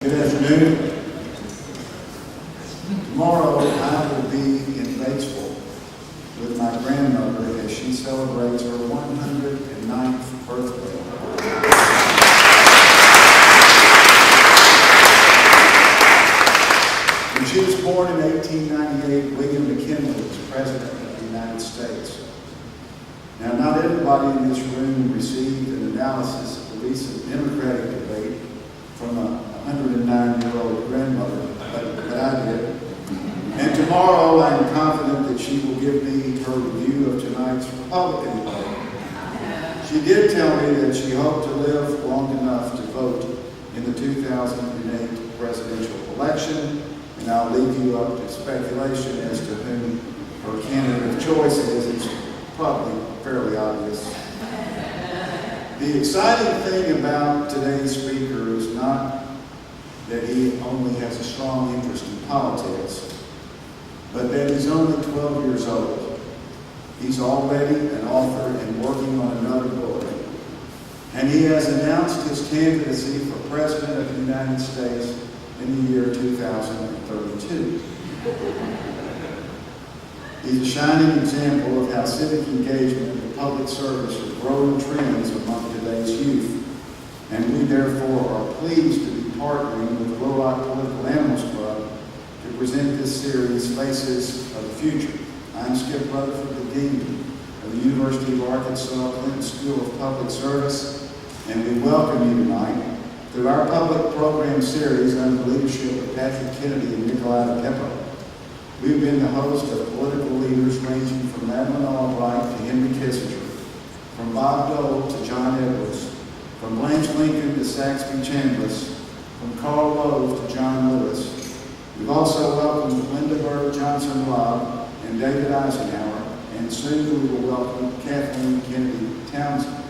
Good afternoon. Tomorrow I will be in Batesville with my grandmother as she celebrates her 109th birthday. When she was born in 1898, William McKinley was President of the United States. Now, not everybody in this room received an analysis of the recent Democratic debate from a 109-year-old grandmother, but I did. And tomorrow I am confident that she will give me her review of tonight's Republican debate. She did tell me that she hoped to live long enough to vote in the 2008 presidential election, and I'll leave you up to speculation as to whom her candidate of choice is. It's probably fairly obvious. The exciting thing about today's speaker is not that he only has a strong interest in politics, but that he's only 12 years old. He's already an author and working on another book. And he has announced his candidacy for President of the United States in the year 2032. He's a shining example of how civic engagement and public service are growing trends among today's youth. And we therefore are pleased to be partnering with the Little Rock Political Animals Club to present this series, Faces of the Future. I'm Skip Rutherford, the Dean of the University of Arkansas Clinton School of Public Service, and we welcome you tonight through our public program series under the leadership of Patrick Kennedy and Nikolai Keppo. We've been the host of political leaders ranging from Madeleine Albright to Henry Kissinger, from Bob Dole to John Edwards, from Blanche Lincoln to Saxby Chambliss, from Carl Rove to John Lewis. We've also welcomed Linda Bird Johnson Robb and David Eisenhower, and soon we will welcome Kathleen Kennedy Townsend.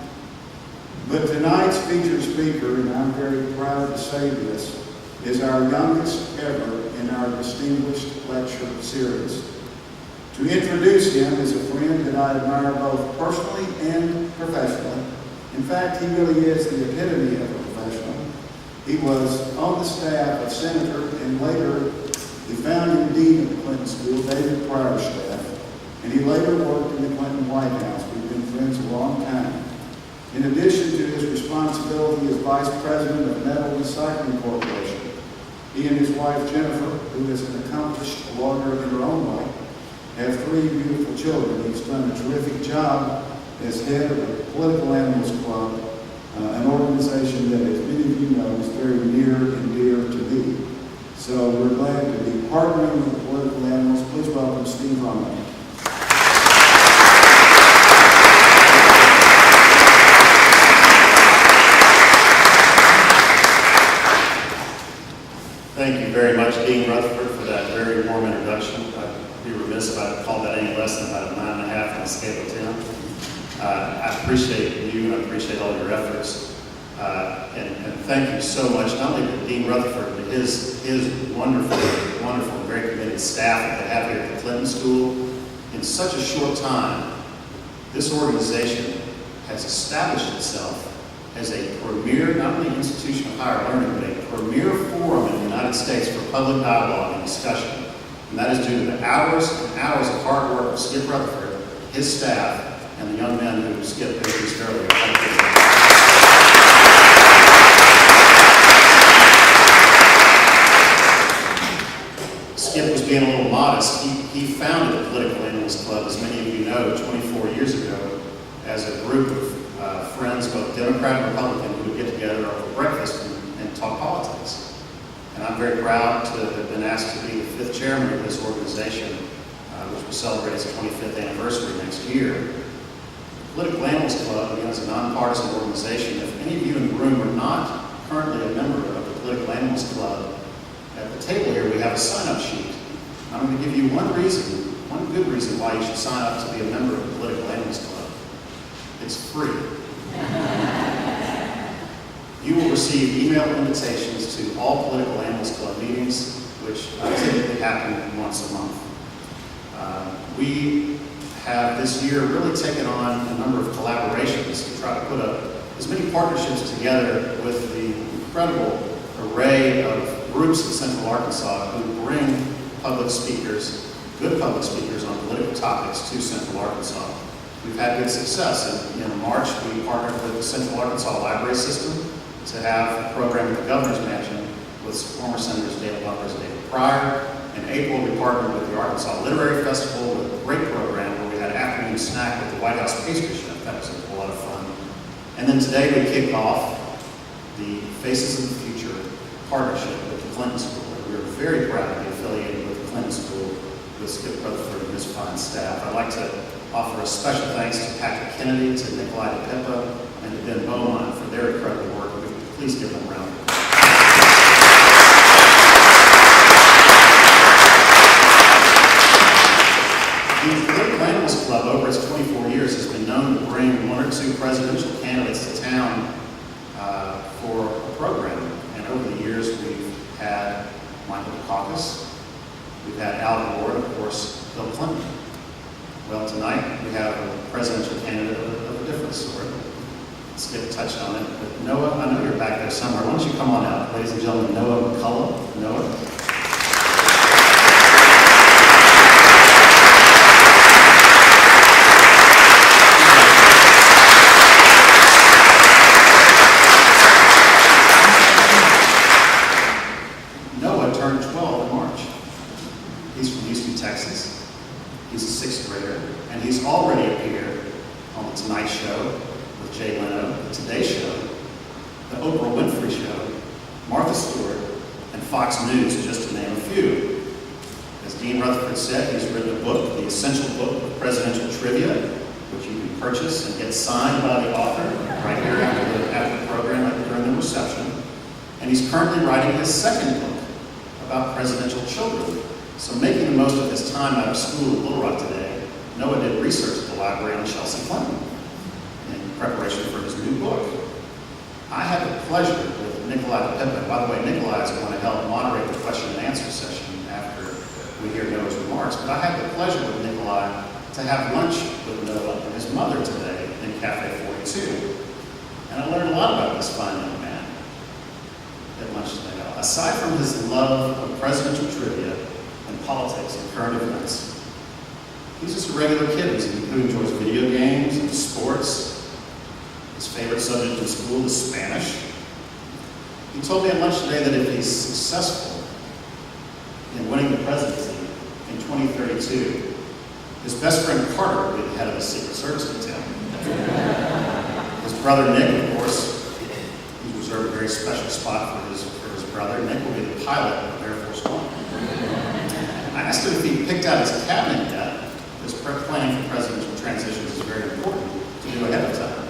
But tonight's featured speaker, and I'm very proud to say this, is our youngest ever in our distinguished lecture series. To introduce him is a friend that I admire both personally and professionally. In fact, he really is the epitome of a professional. He was on the staff of Senator and later the founding dean of the Clinton School, David Pryor's staff, and he later worked in the Clinton White House. We've been friends a long time. In addition to his responsibility as Vice President of Metal Recycling Corporation, he and his wife Jennifer, who is an accomplished lawyer in her own way, have 3 beautiful children. He's done a terrific job as head of the Political Animals Club, an organization that, as many of you know, is very near and dear to me. So we're glad to be partnering with the Political Animals. Please welcome Steve Romney. Thank you very much, Dean Rutherford, for that very warm introduction. I'd be remiss if I called that any less than about a 9.5 on a scale of 10. I appreciate you and I appreciate all your efforts. And thank you so much, not only to Dean Rutherford, but his wonderful, very committed staff that they have here at the Clinton School. In such a short time, this organization has established itself as a premier, not only institution of higher learning, but a premier forum in the United States for public dialogue and discussion. And that is due to the hours and hours of hard work of Skip Rutherford, his staff, and the young men who Skip introduced earlier. Thank you. Skip was being a little modest. He founded the Political Animals Club, as many of you know, 24 years ago, as a group of friends, both Democrat and Republican, who would get together over breakfast and talk politics. And I'm very proud to have been asked to be the 5th chairman of this organization, which will celebrate its 25th anniversary next year. The Political Animals Club, again, is a nonpartisan organization. If any of you in the room are not currently a member of the Political Animals Club, at the table here we have a sign-up sheet. I'm going to give you one good reason why you should sign up to be a member of the Political Animals Club. It's free. You will receive email invitations to all Political Animals Club meetings, which typically happen once a month. We have this year really taken on a number of collaborations to try to put as many partnerships together with the incredible array of groups in Central Arkansas who bring public speakers, good public speakers on political topics to Central Arkansas. We've had good success. In March, we partnered with the Central Arkansas Library System to have a program at the Governor's Mansion with former Senators Dale Bumpers and David Pryor. In April, we partnered with the Arkansas Literary Festival with a great program where we had afternoon snack with the White House pastry chef. That was a lot of fun. And then today we kicked off the Faces of the Future partnership with the Clinton School. And we're very proud to be affiliated with the Clinton School with Skip Rutherford and his fine staff. I'd like to offer a special thanks to Patrick Kennedy, to Nikolai DePippa, and to Ben Beaumont for their incredible work. Please give them a round of applause. The Political Animals Club, over its 24 years, has been known to bring one or two presidential candidates to town for a program. And over the years, we've had Michael Dukakis, we've had Al Gore, and of course, Bill Clinton. Well, tonight we have a presidential candidate of a different sort. Skip touched on it, but Noah, I know you're back there somewhere. Why don't you come on out, ladies and gentlemen, Noah McCullough. Noah. Noah turned 12 in March. He's from Houston, Texas. He's a sixth grader, and he's already appeared on The Tonight Show with Jay Leno, The Today Show, The Oprah Winfrey Show, Martha Stewart, and Fox News, just to name a few. As Dean Rutherford said, he's written a book, The Essential Book of Presidential Trivia, which you can purchase and get signed by the author right here after the program, during the reception. And he's currently writing his second book about presidential children. So making the most of his time out of school in Little Rock today, Noah did research at the library on Chelsea Clinton in preparation for his new book. I had the pleasure with Nikolai DePippa. By the way, Nikolai is going to help moderate the question and answer session after we hear Noah's remarks. But I had the pleasure with Nikolai to have lunch with Noah and his mother today in Cafe 42. And I learned a lot about this fine young man at lunch today. Aside from his love of presidential trivia and politics and current events, he's just a regular kid who enjoys video games and sports. His favorite subject in school is Spanish. He told me at lunch today that if he's successful in winning the presidency in 2032, his best friend Carter will be the head of the Secret Service detail. His brother Nick, of course, he's reserved a very special spot for his brother. Nick will be the pilot of Air Force One. I asked him if he picked out his cabinet yet, because planning for presidential transitions is very important to do ahead of time.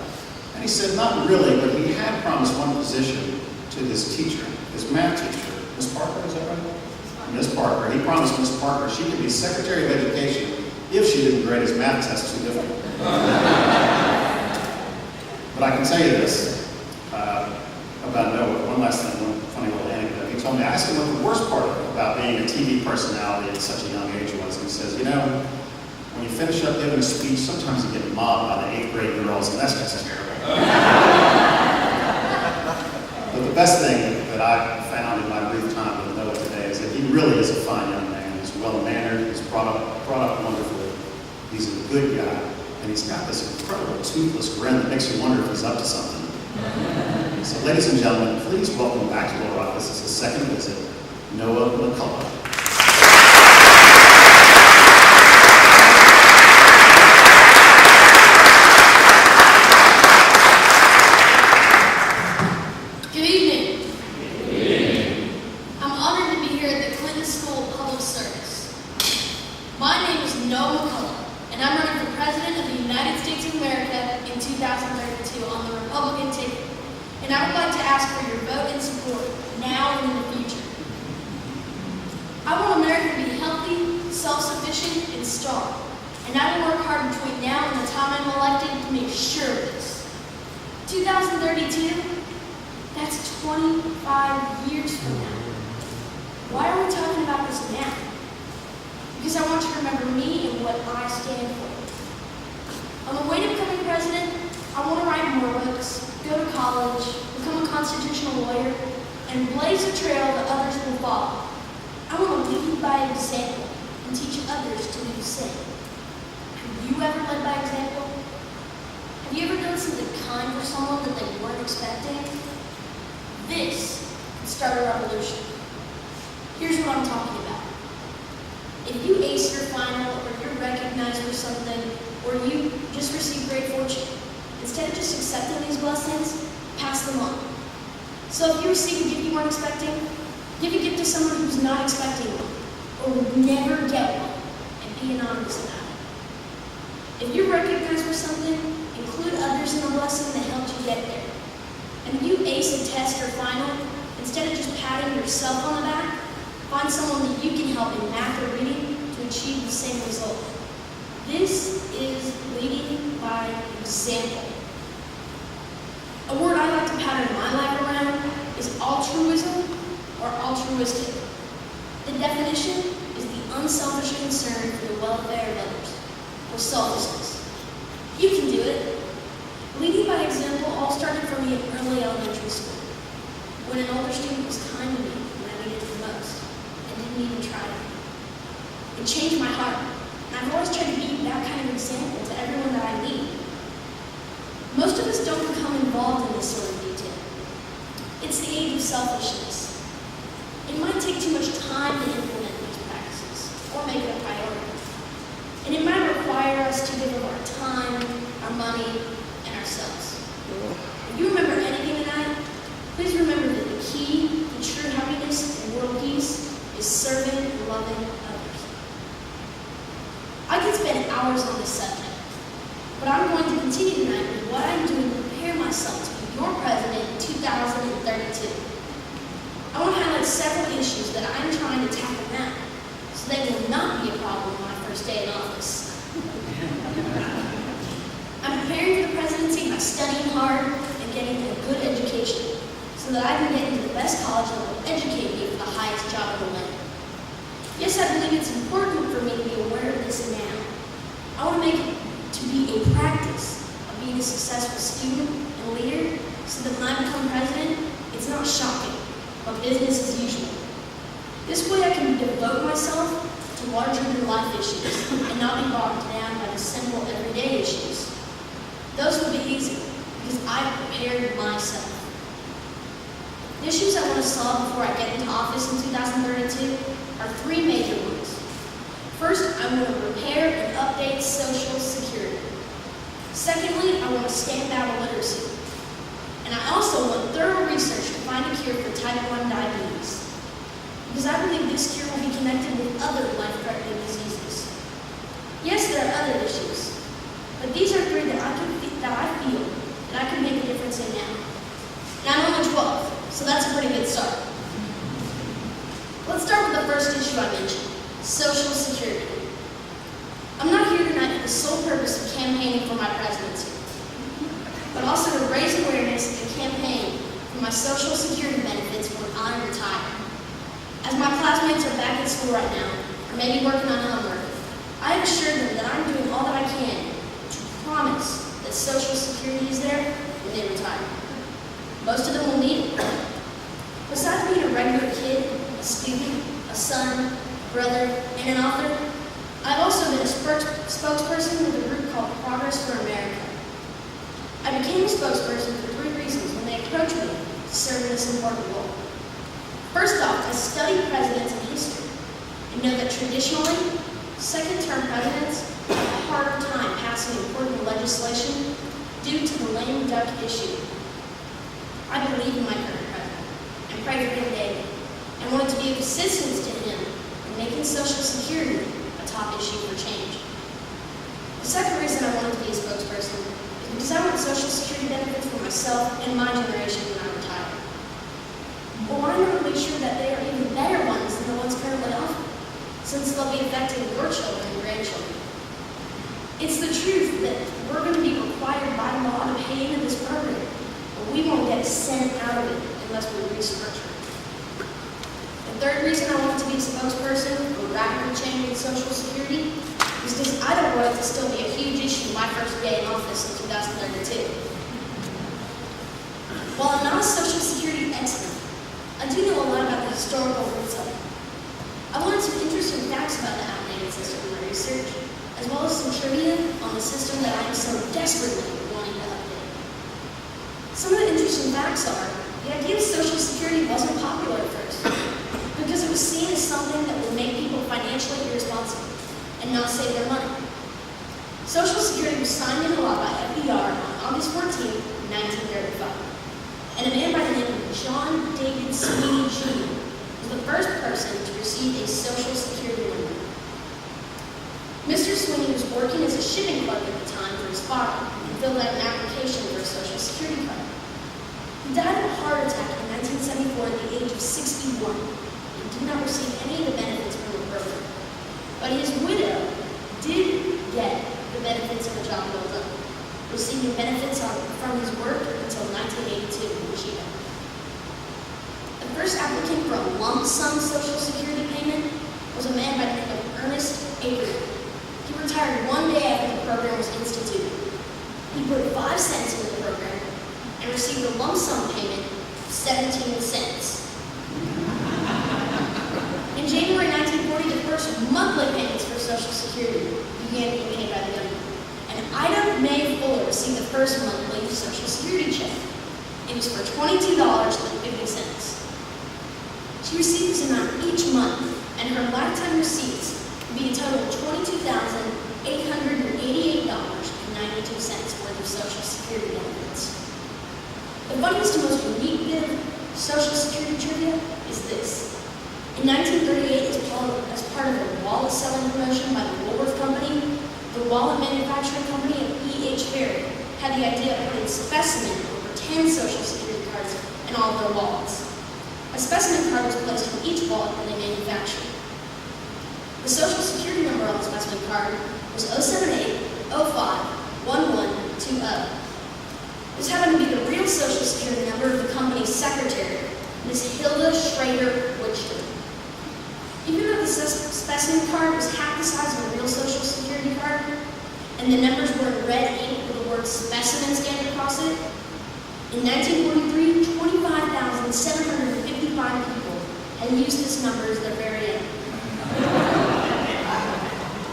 And he said, not really, but he had promised one position to his teacher, his math teacher, Miss Parker, is that right? Miss Parker. He promised Miss Parker she could be Secretary of Education if she didn't grade his math test too difficult. But I can tell you this about Noah. One last thing, one funny little anecdote. He told me, I asked him what the worst part about being a TV personality at such a young age was. And he says, you know, when you finish up giving a speech, sometimes you get mobbed by the 8th grade girls, and that's just terrible. But the best thing that I found in my brief time with Noah today is that he really is a fine young man. He's well-mannered, he's brought up wonderfully, he's a good guy, and he's got this incredible toothless grin that makes you wonder if he's up to something. So ladies and gentlemen, please welcome back to Little Rock. This is his second visit, Noah McCullough. And I would like to ask for your vote and support now and in the future. I want America to be healthy, self-sufficient, and strong. And I will work hard between now and the time I'm elected to make sure of this. 2032, that's 25 years from now. Why are we talking about this now? Because I want you to remember me and what I stand for. On the way to becoming president, I want to write more books, go to college, become a constitutional lawyer, and blaze a trail that others will follow. I want to lead by example and teach others to do the same. Have you ever led by example? Have you ever done something kind for someone that they weren't expecting? This can start a revolution. Here's what I'm talking about. If you ace your final, or you're recognized for something, or you just received great fortune, instead of just accepting these blessings, pass them on. So if you receive a gift you weren't expecting, give a gift to someone who's not expecting one, or would never get one, and be anonymous about it. If you're recognized for something, include others in the blessing that helped you get there. And if you ace a test or final, instead of just patting yourself on the back, find someone that you can help in math or reading to achieve the same result. This is leading by example. A word I like to pattern my life around is altruism or altruistic. The definition is the unselfish concern for the welfare of others, or selflessness. You can do it. Leading by example all started for me in early elementary school, when an older student was kind to me when I needed it the most, and didn't even try it. It changed my heart, and I've always tried to be that kind of example to everyone that I meet. Most of us don't become involved in this sort of detail. It's the age of selfishness. It might take too much time to implement these practices, or make it a priority. And it might require us to give of our time, our money, and ourselves. If you remember anything tonight, please remember that the key to true happiness and world peace is serving and loving others. I could spend hours on this subject, but I'm going to continue tonight with what I'm doing to prepare myself to be your president in 2032. I want to highlight several issues that I'm trying to tackle now, so they will not be a problem on my first day in office. I'm preparing for the presidency by studying hard and getting a good education, so that I can get into the best college that will educate me for the highest job in the land. Yes, I believe it's important for me to be aware of this now. I want to make it to be a practice of being a successful student and leader, so that when I become president, it's not shocking, but business as usual. This way I can devote myself to larger-than-life issues and not be bogged down by the simple, everyday issues. Those will be easy, because I've prepared myself. The issues I want to solve before I get into office in 2032 are three major ones. First, I want to repair and update Social Security. Secondly, I want to stamp out illiteracy. And I also want thorough research to find a cure for type 1 diabetes, because I believe this cure will be connected with other life-threatening diseases. Yes, there are other issues, but these are three that I feel that I can make a difference in now. And I'm only 12, so that's a pretty good start. Let's start with the first issue I mentioned, Social Security. I'm not here tonight for the sole purpose of campaigning for my presidency, but also to raise awareness and campaign for my Social Security benefits when I retire. As my classmates are back at school right now, or maybe working on homework, I have assured them that I'm doing all that I can to promise that Social Security is there when they retire. Most of them will need it. Besides being a regular kid, a student, a son, a brother, and an author, I've also been a spokesperson with a group called Progress for America. I became a spokesperson for three reasons when they approached me to serve in this important role. First off, I studied presidents in history and know that traditionally, second-term presidents have a harder time passing important legislation due to the lame duck issue. I believe in my current president and pray for him daily, and wanted to be of assistance to him in making Social Security a top issue for change. The second reason I wanted to be a spokesperson is because I want Social Security benefits for myself and my generation when I retire. Well, why not make sure that they are even better ones than the ones currently offered, since they'll be affecting your children and grandchildren? It's the truth that we're going to be required by law to pay into this program, but we won't get a cent out of it unless we restructure it. The third reason I wanted to be a spokesperson for radical change in Social Security is because I don't want it to still be a huge issue my first day in office in 2032. While I'm not a Social Security expert, I do know a lot about the historical roots of it. I learned some interesting facts about the outdated system in my research, as well as some trivia on the system that I am so desperately wanting to update. Some of the interesting facts are, the idea of Social Security wasn't popular at first, because it was seen as something that would make people financially irresponsible and not save their money. Social Security was signed into law by FDR on August 14, 1935, and a man by the name of John David Sweeney Jr. was the first person to receive a Social Security number. Mr. Sweeney was working as a shipping clerk at the time for his father and filled out an application for a Social Security card. He died of a heart attack in 1974 at the age of 61 and did not receive any of the benefits from the program. But his widow did get the benefits of the job well done, receiving benefits from his work until 1982 when she died. The first applicant for a lump sum Social Security payment was a man by the name of Ernest Avery. He retired one day after the program was instituted. He put 5 cents into the program and received a lump sum payment of 17 cents. In January 1940, the first monthly payments for Social Security began being paid by the government. And Ida Mae Fuller received the first monthly Social Security check. It was for $22.50. She received this amount each month, and her lifetime receipts would be a total of $22,888.92 worth of Social Security benefits. The funniest and most unique bit of Social Security trivia is this. In 1938, as part of a wallet selling promotion by the Woolworth Company, the wallet manufacturing company of E.H. Ferry had the idea of putting specimen over 10 Social Security cards in all of their wallets. A specimen card was placed on each wallet that they manufactured. The Social Security number on the specimen card was 078-05-1120. This happened to be the real Social Security number of the company's secretary, Ms. Hilda Schrader Woodster. Even though the specimen card was half the size of a real Social Security card, and the numbers were in red ink with the word specimen scanned across it, in 1943, 25,755 people had used this number as their very own.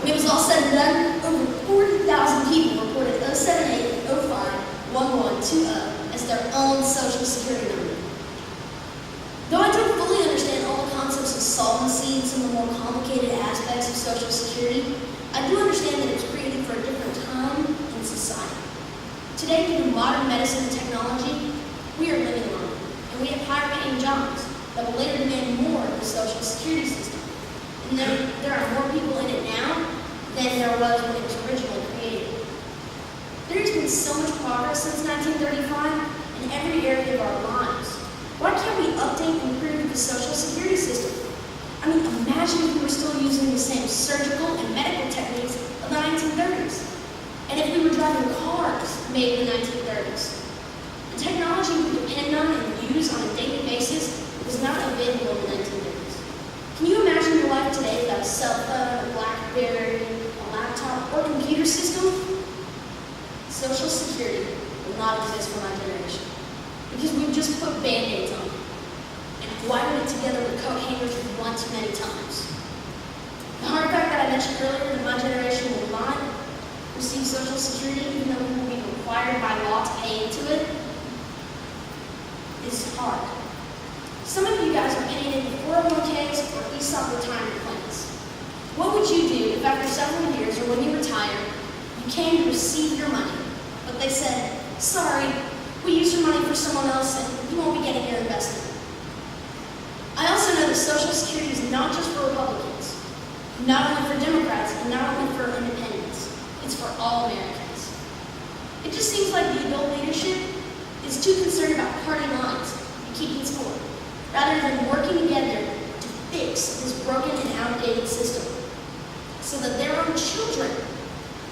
When it was all said and done, over 40,000 people reported 078-05-1120 as their own Social Security number. Though I don't fully understand all the concepts of solvency and some of the more complicated aspects of Social Security, I do understand that it was created for a different time and society. Today, due to modern medicine and technology, we are living longer, and we have higher paying jobs that will later demand more of the Social Security system. And there are more people in it now than there was when it was originally created. There has been so much progress since 1935 in every area of our lives. Why can't we update and improve the Social Security system? I mean, imagine if we were still using the same surgical and medical techniques of the 1930s. And if we were driving cars made in the 1930s. The technology we depend on and use on a daily basis was not available in the 1930s. Can you imagine your life today without a cell phone, a BlackBerry, a laptop, or computer system? Social Security will not exist for my generation. Because we've just put Band-Aids on it and wired it together with coat hangers one too many times. The hard fact that I mentioned earlier that my generation will not receive Social Security even though we will be required by law to pay into it is hard. Some of you guys are paying into 401ks or ESOP retirement plans. What would you do if after several years or when you retire, you came to receive your money, but they said, sorry, we used your money for someone else and you won't be getting your investment? I also know that Social Security is not just for Republicans, not only for Democrats, and not only for independents. It's for all Americans. It just seems like the adult leadership is too concerned about party lines and keeping score, rather than working together to fix this broken and outdated system, so that their own children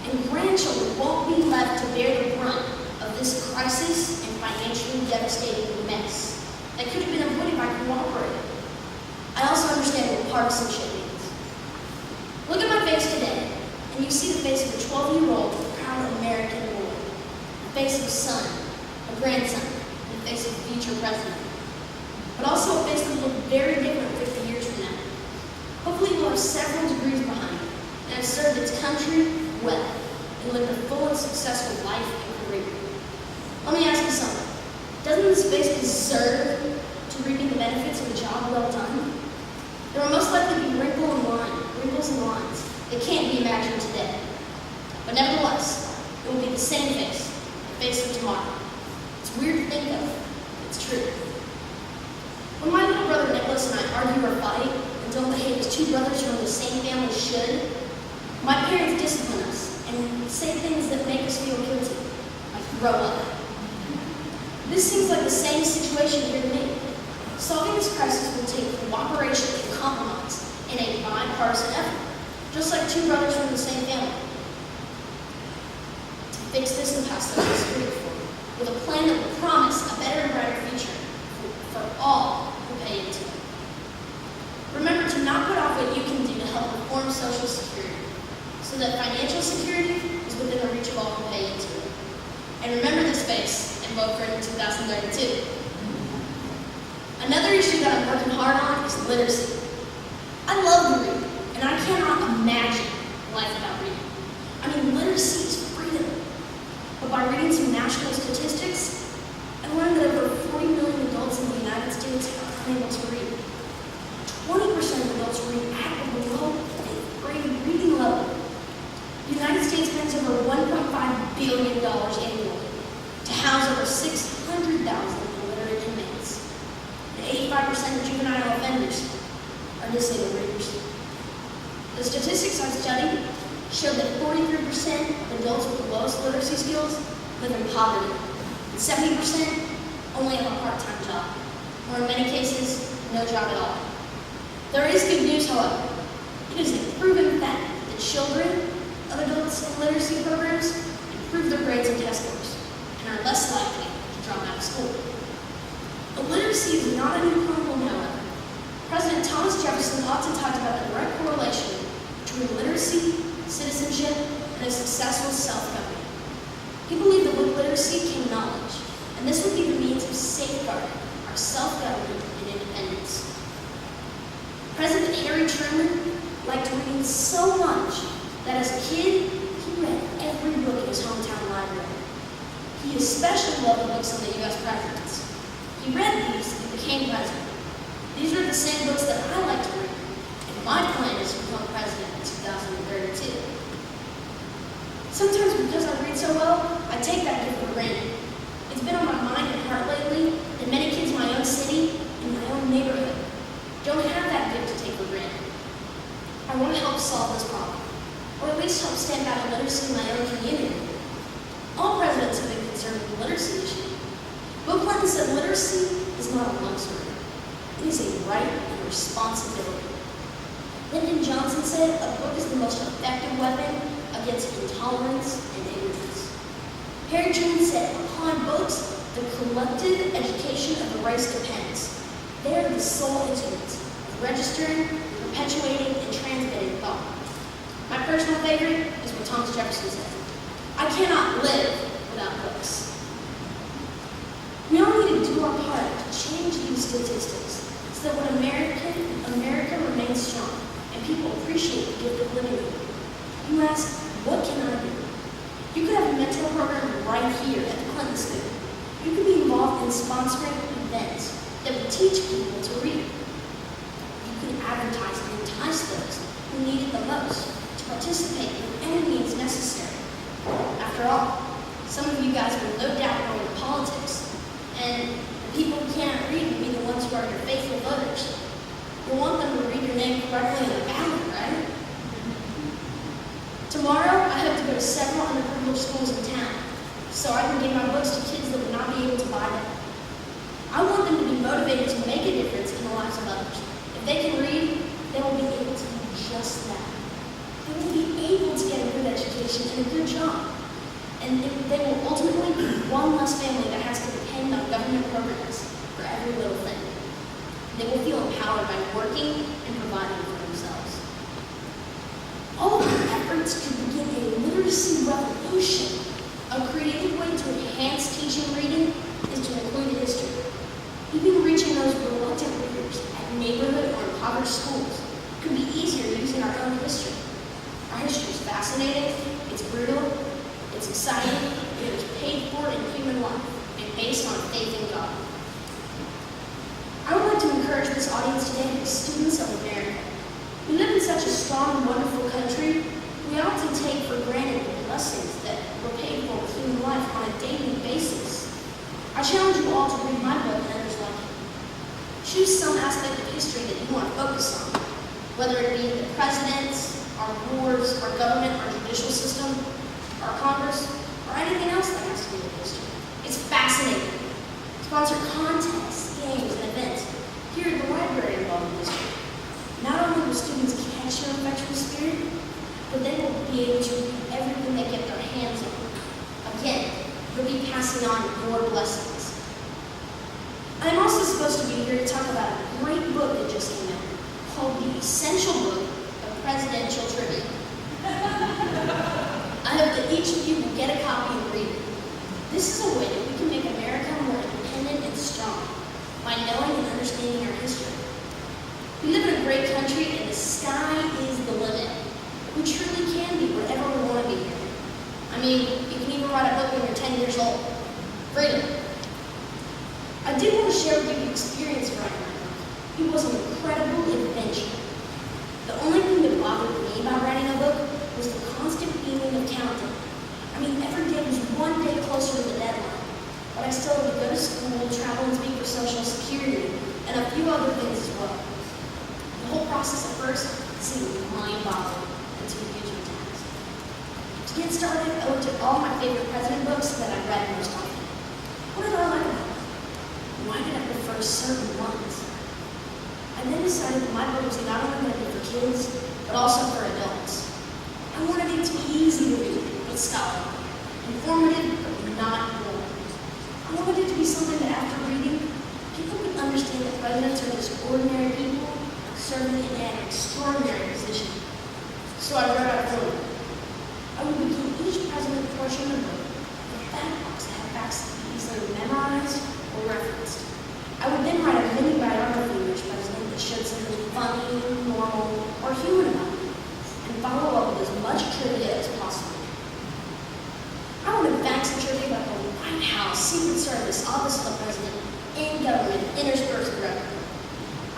and grandchildren won't be left to bear the brunt of this crisis and financially devastating mess that could have been avoided by cooperating. I also understand what partisanship means. Look at my face today, and you see the face of a 12-year-old proud American boy, the face of a son, a grandson, and the face of a future president. but also a face that will look very different 50 years from now. Hopefully we'll have several degrees behind it and have served its country well and lived a full and successful life and career. Let me ask you something. Doesn't this face deserve to reaping the benefits of a job well done? There will most likely be wrinkles and lines that can't be imagined today. But nevertheless, it will be the same face, the face of tomorrow. It's weird to think of, but it's true. When my little brother Nicholas and I argue or fight and don't behave as two brothers from the same family should, my parents discipline us and say things that make us feel guilty, like grow up. This seems like the same situation here to me. Solving this crisis will take cooperation and compromise in a bipartisan effort, just like two brothers from the same family. To fix this and pass legislation with a plan that will promise a better and brighter future for all who pay into it. Remember to not put off what you can do to help reform Social Security, so that financial security is within the reach of all who pay into it. And remember this face and vote for it in 2032. Another issue that I'm working hard on is literacy. I love to read, and I cannot imagine life without reading. I mean, literacy is freedom. But by reading some national statistics, I learned that over 40 million adults in the United States are unable to read. 20% of adults read at or below fifth grade reading level. The United States spends over $1.5 billion annually to house over 600,000 illiterate inmates. And 85% of juvenile offenders are disabled readers. The statistics I studied showed that 43% of adults with the lowest literacy skills live in poverty, and 70% only have a part-time job, or in many cases, no job at all. There is good news, however. It is a proven fact that children of adults in literacy programs improve their grades and test scores, and are less likely to drop out of school. But literacy is not a new problem, however. President Thomas Jefferson often talked about the direct correlation between literacy, citizenship, and a successful self-government. He believed that with literacy came knowledge, and this would be the means of safeguarding our self-government and independence. President Harry Truman liked reading so much that as a kid, he read every book in his hometown library. He especially loved the books on the U.S. presidents. He read these and became president. These are the same books that I like to read, and my plan is to become president in 2032. Sometimes because I read so well, I take that gift for granted. It's been on my mind and heart lately that many kids in my own city and my own neighborhood don't have that gift to take for granted. I want to help solve this problem, or at least help stand out literacy in my own community. All presidents have been concerned with the literacy issue. Bill Clinton said literacy is not a luxury. It is a right and a responsibility. Lyndon Johnson said a book is the most effective weapon against intolerance and ignorance. Harry Truman said, upon books, the collective education of the race depends. They are the sole instruments of registering, perpetuating, and transmitting thought. My personal favorite is what Thomas Jefferson said, I cannot live without books. We all need to do our part to change these statistics so that when America remains strong and people appreciate the gift of living here. You ask, what can I do? You could have a mentor program right here at the Clinton School. You could be involved in sponsoring events that will teach people to read. You could advertise and entice those who need it the most to participate in any means necessary. After all, some of you guys will no doubt go into politics, and the people who can't read will be the ones who are your faithful voters. You'll want them to read your name correctly in the ballot, right? Tomorrow, I hope to go to several underprivileged schools in town, so I can give my books to kids that would not be able to buy them. I want them to be motivated to make a difference in the lives of others. If they can read, they will be able to do just that. They will be able to get a good education and a good job. And they will ultimately be one less family that has to depend on government programs for every little thing. They will feel empowered by working and providing for themselves. All of our efforts could begin a literacy revolution. A creative way to enhance teaching reading is to include history. Even reaching those below competent leaders at neighborhood or impoverished schools could be easier using our own history. Our history is fascinating, it's brutal, it's exciting, and it was paid for in human life and based on faith in God. I would like to encourage this audience today to be students of America. We live in such a strong and wonderful country, we often take for granted the blessings that were paid for with human life on a daily basis. I challenge you all to read my book and others like it. Choose some aspect of history that you want to focus on, whether it be the presidents, our wars, our government, our judicial system, our Congress, or anything else that has to do with history. It's fascinating. Sponsor contests, games, and events here at the library involved in history. Not only will students catch your infectious spirit, but they will be able to read everything they get their hands on. Again, you'll be passing on your blessings. I'm also supposed to be here to talk about a great book that just came out called The Essential Book of Presidential Trivia. I hope that each of you will get a copy and read it. This is a way that we can make America more independent and strong by knowing and understanding our history. We live in a great country and the sky is the limit. We truly can be whatever we want to be here. I mean, you can even write a book when you're 10 years old. Freedom. I did want to share with you the experience of writing my book. It was an incredible adventure. The only thing that bothered me about writing a book was the constant feeling of countdown. I mean, every day was one day closer to the deadline, but I still had to go to school, travel and speak for Social Security, and a few other things as well. The whole process at first seemed mind-boggling and too huge of a task. To get started, I looked at all my favorite president books that I read most often. What did I like about them? Why did I prefer certain ones? I then decided that my book was not only going to be for kids, but also for adults. I wanted it to be easy to read, but scholarly, informative, but not boring. I wanted it to be something that after reading, people could understand that presidents are just ordinary people serving in an extraordinary position. So I wrote out a formula. I would begin each president portion of the book with a fact box that had facts that could be easily memorized or referenced. I would then write a mini biography of each president that showed something funny, normal, or human about them, and follow up with as much trivia as possible. I wanted facts and trivia about the White House, Secret Service, Office of the President, and government interspersed throughout the book.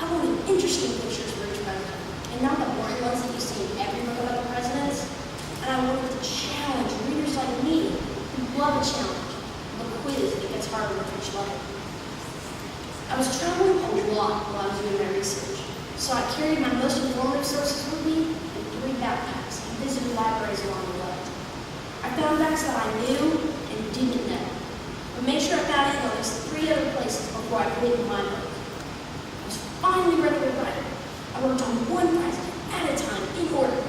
I wanted interesting pictures for each president, and not the boring ones that you see in every book about the presidents. And I wanted to challenge readers like me who love a challenge, a quiz that gets harder with each level. I was traveling a lot while I was doing my research, so I carried my most informative sources with me in 3 backpacks and visited libraries along the way. I found facts that I knew and didn't know, but made sure I found it in at least 3 other places before I put it in my book. I was finally ready to write. I worked on one president at a time in order.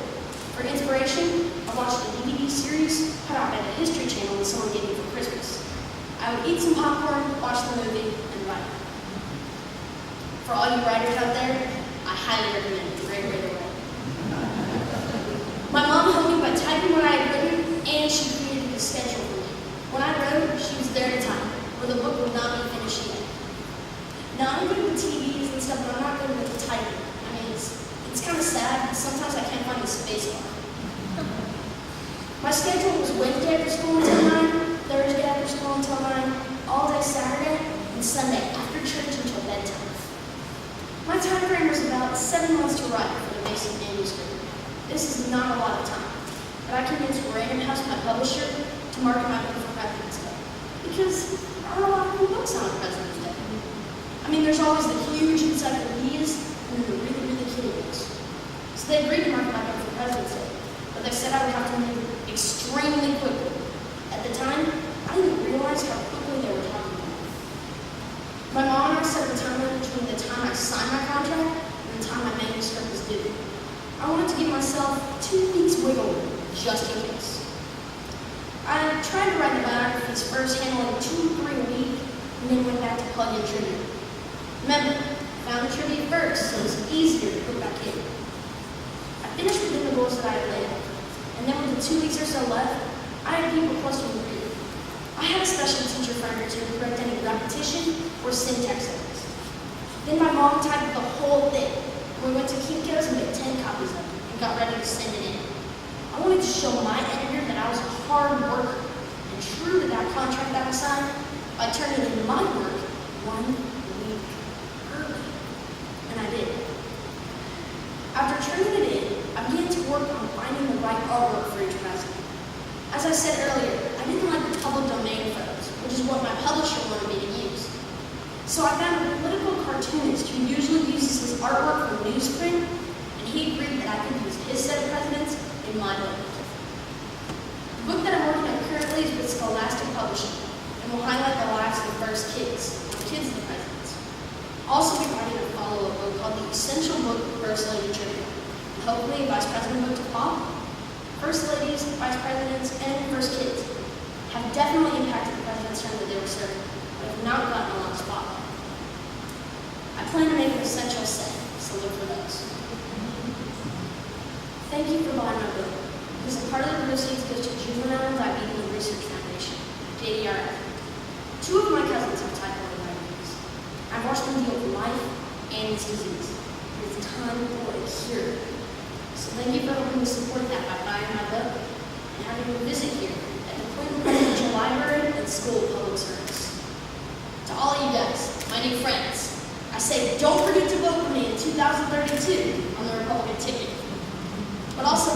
For inspiration, I watched a DVD series put out by the History Channel that someone gave me for Christmas. I would eat some popcorn, watch the movie, and write. For all you writers out there, I highly recommend it. It's a great way to write. My mom helped me by typing what I had written, and she created a schedule for me. When I wrote, she was there to time, or the book would not be finished yet. Now, I'm good with TVs and stuff, but I'm not good with the typing. I mean, it's kind of sad, because sometimes I can't find the space bar. My schedule was Wednesday after school until 9, Thursday after school until 9, all day Saturday, and Sunday after church until bedtime. My time frame was about 7 months to write for the basic manuscript. This is not a lot of time, but I convinced Random House, my publisher, to market my book for President's Day, because there aren't a lot of cool books on President's Day. I mean, there's always the huge encyclopedias and then the really, really kitty books. So they agreed to market my book for President's Day, but they said I would have to move extremely quickly. At the time, I didn't realize how quickly they were talking about it. My mom and I set a timeline between the time I signed my contract and the time my manuscript was due. I wanted to give myself 2 weeks wiggle room, just in case. I tried to write the biographies first, handling 2 or 3 a week, and then went back to plug-in trivia. Remember, I found the trivia first, so it was easier to put back in. I finished within the goals that I had laid out, and then with the 2 weeks or so left, I had people close to me. I had a special teacher friend or two to correct any repetition or syntax errors. Then by mom typed the whole thing. We went to Kinko's and made 10 copies of it and got ready to send it in. I wanted to show my editor that I was a hard worker and true to that contract that I signed by turning in my work 1 week early. And I did. After turning it in, I began to work on finding the right artwork for each president. As I said earlier, I didn't like the public domain photos, which is what my publisher wanted me to use. So I found a political cartoonist who usually uses his artwork for newsprint, and he agreed that I could use his set of presidents in my book. The book that I'm working on currently is with Scholastic Publishing, and will highlight the lives of the first kids, or kids of the presidents. I'll also be writing a follow-up book called The Essential Book of First Lady Trivia, and hopefully a Vice President book to follow. First ladies, vice presidents, and first kids have definitely impacted the president's term that they were serving, but have not gotten a lot of spotlight. I plan to make an essential set, so look for those. Thank you for buying my book, because a part of the proceeds goes to Juvenile Diabetes Research Foundation, JDRF. 2 of my cousins have type 1 diabetes. I've watched them deal with life and this disease. It's time for a cure. So thank you for helping me support that by buying my book and having me visit here at the Clinton Presidential Library and School of Public Service. To all of you guys, my new friends, I say don't forget to vote for me in 2032 on the Republican ticket. But also,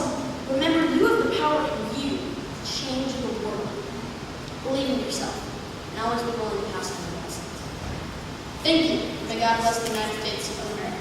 remember you have the power in you to change the world. Believe in yourself and always be willing to pass on the lessons. Thank you. May God bless the United States of America.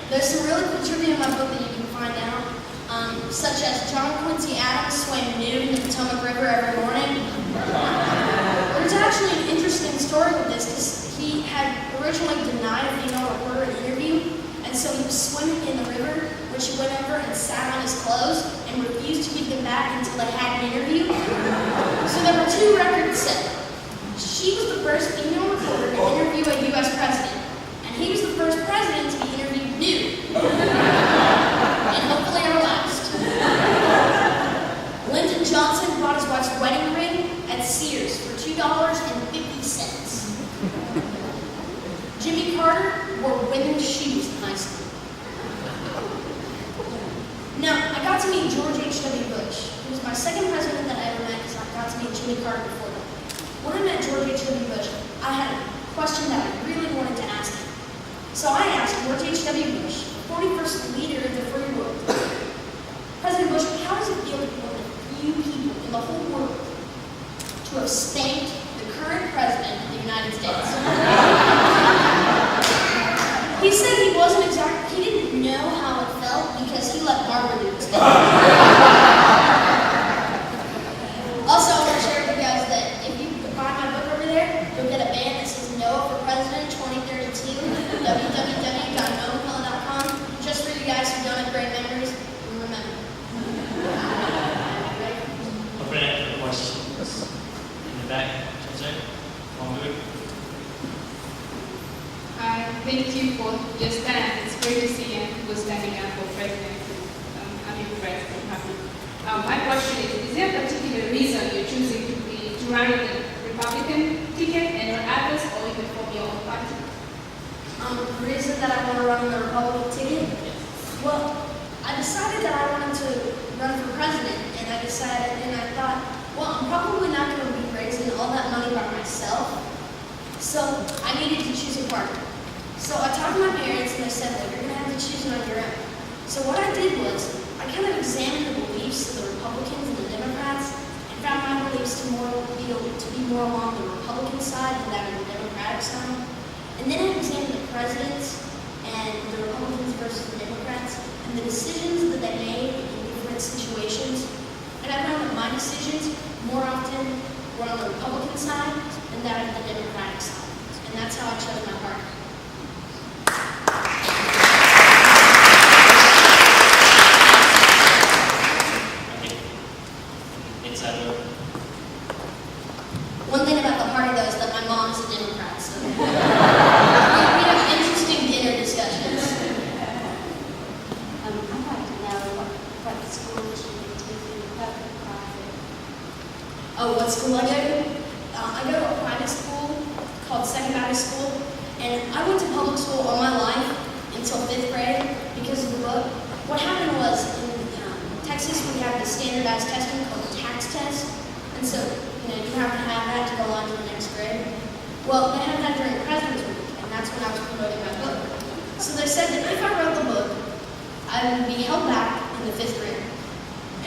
There's some really cool trivia in my book that you can find out, such as John Quincy Adams swam nude in the Potomac River every morning. There's actually an interesting story with this, because he had originally denied a female reporter an interview, and so he was swimming in the river when she went over and sat on his clothes and refused to give them back until they had an interview. So there were 2 records set. She was the first female reporter to interview a U.S. president, and he was the first president to be interviewed nude. And hopefully our last. Lyndon Johnson bought his wife's wedding ring at Sears for $2.50. Jimmy Carter wore women's shoes in high school. Now, I got to meet George H.W. Bush. He was my second president that I ever met, because I got to meet Jimmy Carter before that. When I met George H.W. Bush, I had a question that I really wanted to ask him. So I asked George H.W. Bush, the 41st leader of the free world, President Bush, how does it feel to be one of the few people in the whole world to have spanked the current president of the United States? He said he didn't know how it felt because he left Harvard to mistake. Also, I want to share with you guys that if you buy my book over there, you'll get a band that says Noah for President 2032, www.noahmccullough.com, just for you guys who don't have great memories, and remember. Open it for questions. In the back, Jose, one good. Thank you for your stand. It's great to see you standing up for president. I'm impressed and happy. My question is there a particular reason you're choosing to run the Republican ticket and your address, or even from your own party? The reason that I want to run the Republican ticket? Well, I decided that I wanted to run for president, and I thought, well, I'm probably not going to be raising all that money by myself, so I needed to choose a party. So I talked to my parents, and they said, well, you're going to have to choose it on your own. So what I did was, I kind of examined the beliefs of the Republicans and the Democrats, and found my beliefs to be more along the Republican side than that of the Democratic side. And then I examined the presidents and the Republicans versus the Democrats, and the decisions that they made in different situations. And I found that my decisions more often were on the Republican side than that of the Democratic side. And that's how I chose my party. called Second Baptist School, and I went to public school all my life until 5th grade because of the book. What happened was in Texas we have the standardized testing called the tax test, and so you have to have that to go on to the next grade. Well, they had that during President's Week, and that's when I was promoting my book. So they said that if I wrote the book, I would be held back in the 5th grade.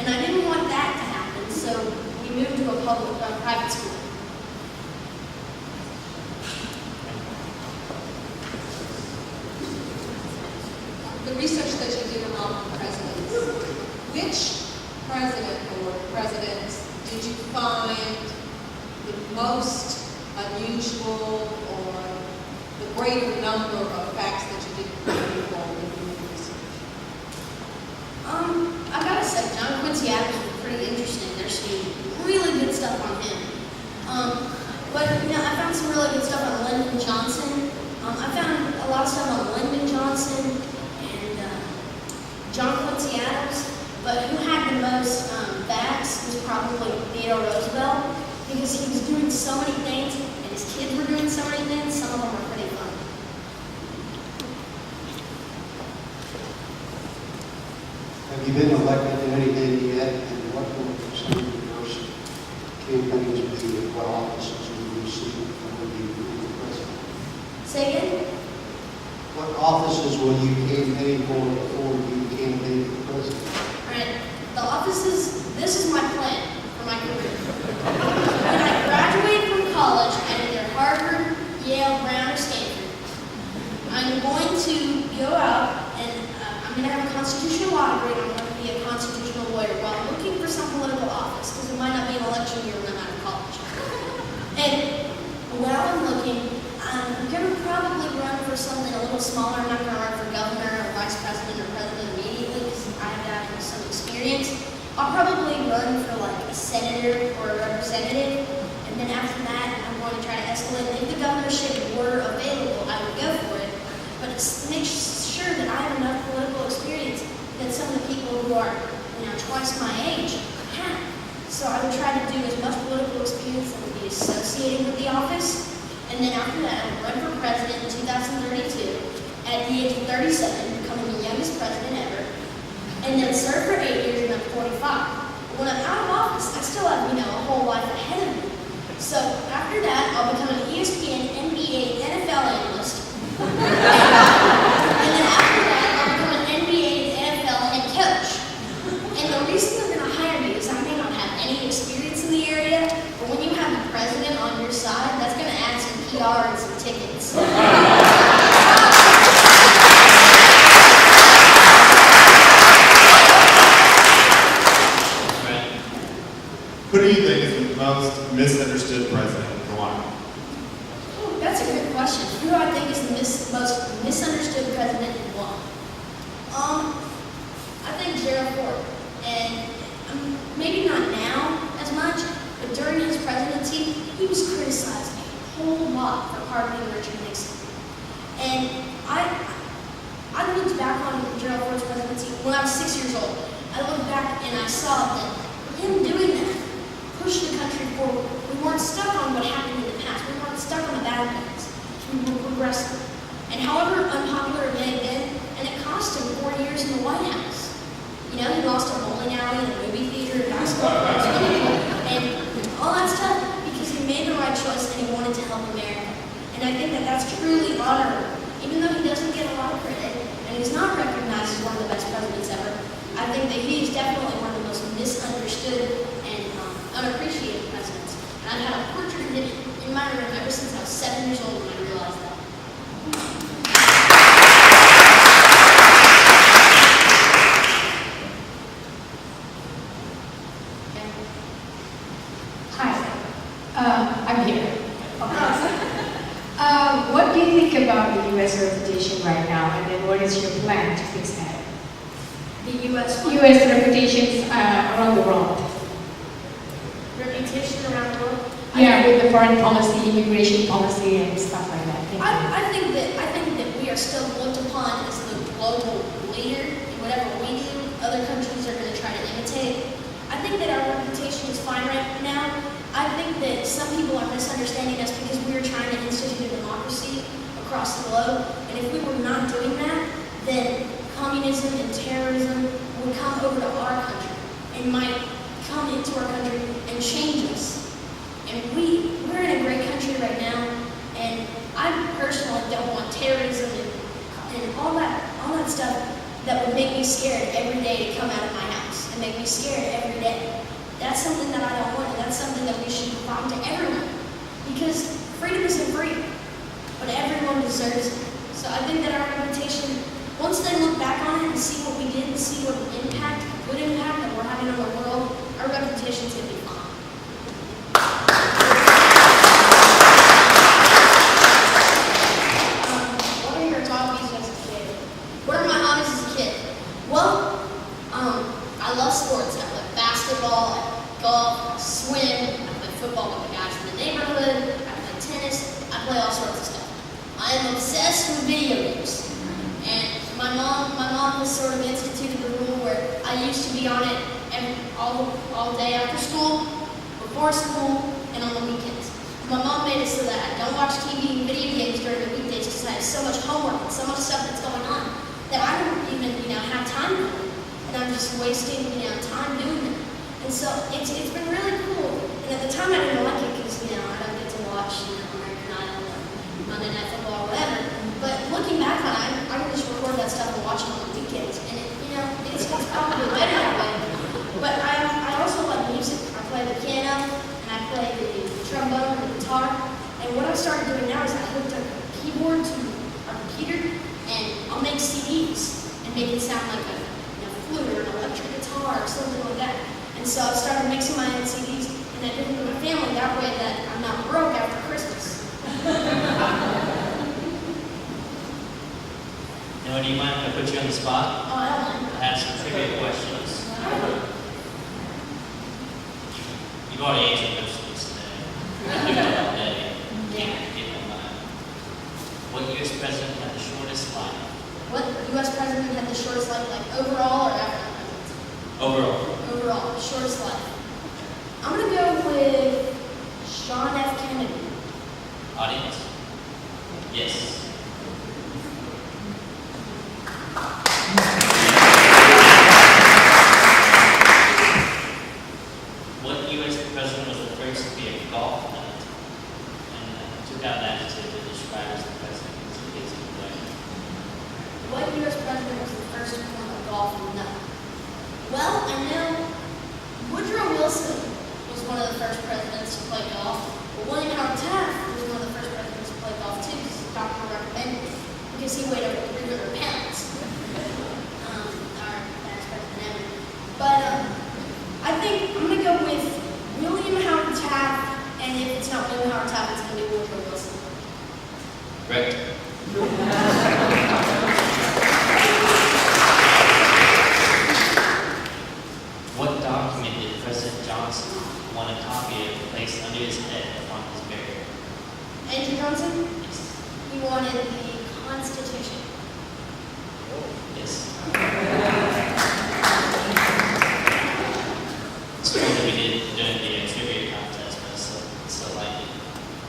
And I didn't want that to happen, so we moved to a private school. The research that you did on presidents, which president or presidents did you find the most unusual or the greater number of facts that you didn't find before in your research? I gotta say, John Quincy Adams was pretty interesting. There's some really good stuff on him. But I found some really good stuff on Lyndon Johnson. I found a lot of stuff on Lyndon Johnson and John Quincy Adams. But who had the most facts was probably Theodore Roosevelt, because he was doing so many things, and his kids were doing so many things. Some of them were pretty fun. Have you been elected to anything yet, and what will some of your first campaigns be, and what offices will you seek when you become president? Say again? What offices will you campaign for before you campaign for president? All right, the offices, this is my plan for my career. When I graduate from college at either Harvard, Yale, Brown, or Stanford, I'm going to go out and I'm going to have a constitutional law degree, and I'm going to be a constitutional lawyer while I'm looking for some political office, because it might not be an election year when I'm out of college. And while I'm looking, I'm going to probably run for something a little smaller. I'm not going to run for governor or vice president or president immediately, because I have to have some experience. I'll probably run for like a senator or a representative, and then after that, I'm going to try to escalate. And if the governorship were available, I would go for it. But make sure that I have enough political experience that some of the people who are twice my age have. So I would try to do as much political experience that would be associated with the office. And then after that, I would run for president in 2032 at the age of 37, becoming the youngest president ever. And then serve for 8 years and I'm 45. But when I'm out of office, I still have, a whole life ahead of me. So after that, I'll become an ESPN, NBA, NFL analyst. And then after that, I'll become an NBA and NFL head coach. And the reason they're going to hire me is I may not have any experience in the area, but when you have the president on your side, that's going to add some PR and some tickets. Who do you think is the most misunderstood president and why? Ooh, that's a good question. Who do I think is the most misunderstood president and why? I think Gerald Ford. And maybe not now as much, but during his presidency, he was criticized a whole lot for pardoning Richard Nixon. And I looked back on Gerald Ford's presidency when I was 6 years old. I looked back and I saw that him doing that pushed the country forward. We weren't stuck on what happened in the past. We weren't stuck on the bad things. We were progressive. And however unpopular it may have been, and it cost him 4 years in the White House. He lost a bowling alley and a movie theater and basketball courts and all that stuff because he made the right choice and he wanted to help America. And I think that that's truly honorable. Even though he doesn't get a lot of credit and he's not recognized as one of the best presidents ever, I think that he is definitely one of the most misunderstood and unappreciated presidents. And I've had a portrait of him in my room ever since I was 7 years old when I realized that. I'm here. What do you think about the U.S. reputation right now, and then what is your plan to fix that? The U.S. U.S. reputations around the world. reputation around the world. Yeah, with the foreign policy, immigration policy, and stuff like that. I think that we are still looked upon as the global leader in whatever we do. Other countries are going to try to imitate. I think that our reputation is fine right now, I think that some people are misunderstanding us because we are trying to institute a democracy across the globe. And if we were not doing that, then communism and terrorism would come over to our country and might come into our country and change us. And we're in a great country right now, and I personally don't want terrorism and all that stuff that would make me scared every day to come out of my house and make me scared every day. That's something that I don't want, and that's something that we should provide to everyone. Because freedom isn't free, but everyone deserves it. So I think that our reputation, once they look back on it and see what we did and see what impact, good impact that we're having on the world, our reputation's gonna be fine. What are your hobbies as a kid? What are my hobbies as a kid? Well, I love sports. I play basketball, I golf, I swim, I play football with the guys in the neighborhood, I play tennis, I play all sorts of stuff. I am obsessed with video games. And my mom has sort of instituted the rule where I used to be on it all day after school, before school, and on the weekends. My mom made it so that I don't watch TV and video games during the weekdays because I have so much homework and so much stuff that's going on that I don't even, have time for it. And I'm just wasting, time doing it. And so it's been really cool. And at the time I didn't like it because, I don't get to watch, American Idol or Monday Night Football or whatever. But looking back on it, I can just record that stuff and watch it on the weekends. And it's probably better that way. But I also like music. I play the piano and I play the trombone and the guitar. And what I started doing now is I hooked up a keyboard to a computer and I'll make CDs and make it sound like a flute or an electric guitar or something like that. And so I started mixing my own CDs and I did it with my family that way that I'm not broke after Christmas. Now, do you mind if I put you on the spot? Oh, I don't mind. I have some trivia questions. You've already answered most of this today. You've done it all day. Can't get in mind. What U.S. president had the shortest life? What U.S. president had the shortest life, like overall or African president? Overall. Overall, shortest life. I'm going to go with John F. Kennedy. Audience? Yes. What U.S. president was the first to be a golf nut and took out an adjective that describes the president as a busy player? What U.S. president was the first to become a golf nut? Well, I know Woodrow Wilson was one of the first presidents to play golf. But William Howard Taft was one of the first presidents to play golf too, because the doctor recommended it, because he weighed over 300 pounds. Our best president ever. But I think I'm going to go with William Howard Taft, and if it's not William Howard Taft, it's going to be Woodrow Wilson. Correct. What document did President Johnson want a copy of placed under his head upon his burial? Andrew Johnson, Yes. he wanted the Constitution. Yes. It's one that we did during the trivia contest, but it's so like it.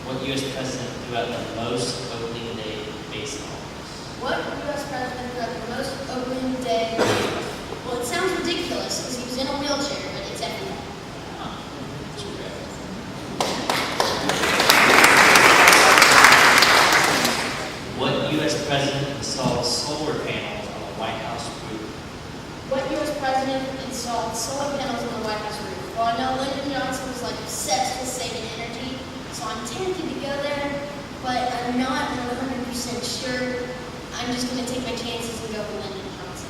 What U.S. president threw out the most opening day baseball? What U.S. president had the most opening day? Well, it sounds ridiculous because he was in a wheelchair, but it's everything. That's correct. What U.S. president installed solar panels on the White House roof? What U.S. president installed solar panels on the White House roof? Well, I know Lyndon Johnson was like obsessed with saving energy, so I'm tempted to go there, but I'm not 100% sure. I'm just going to take my chances and go with Lyndon Johnson.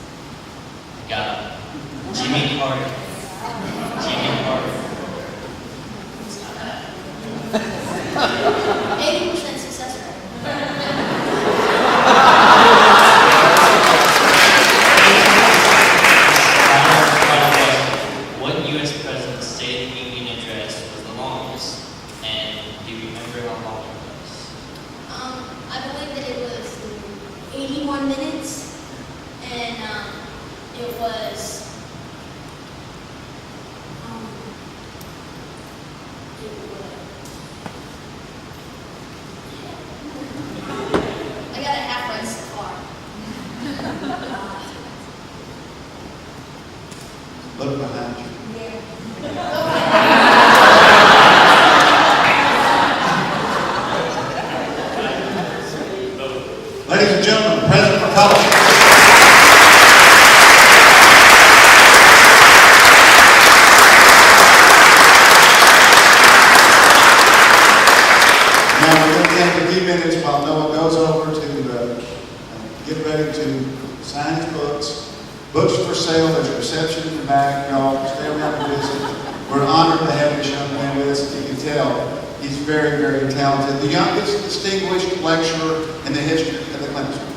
Got it. Jimmy Carter. Jimmy Carter. It's not that. 80% success rate. What U.S. president's State of the Union address was the longest? And do you remember how long it was? I believe that it was 81 minutes, and it was look behind you. Ladies and gentlemen, President McCullough. Now, we're going to take a few minutes while Noah goes over to get ready to sign his books. Books for sale, there's a reception in the back, y'all stay around and visit. We're honored to have this young man with us. You can tell he's very, very talented. The youngest distinguished lecturer in the history of the country.